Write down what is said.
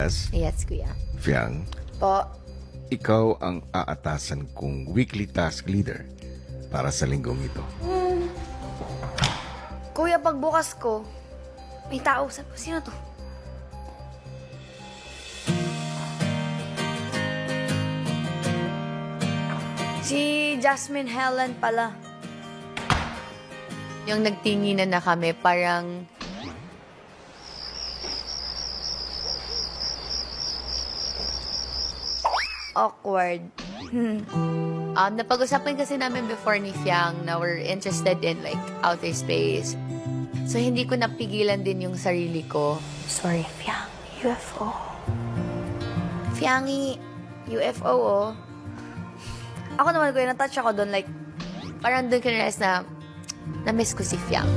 Yes, kuya. Fiang, Po. ikaw ang aatasan kong weekly task leader para sa linggong ito. Kuya, pagbukas ko, may tao. Sino to? Si Jasmine Helen pala. Yung nagtinginan na kami, parang Awkward. napag-usapan kasi namin before ni Fiang na we're interested in like outer space. So hindi ko napigilan din yung sarili ko. Sorry, Fiang. UFO. Fiangi, UFO, oh. Ako naman, kuya, na-touch ako doon, like, Parang doon ko na-realize na na-miss ko si Fiang.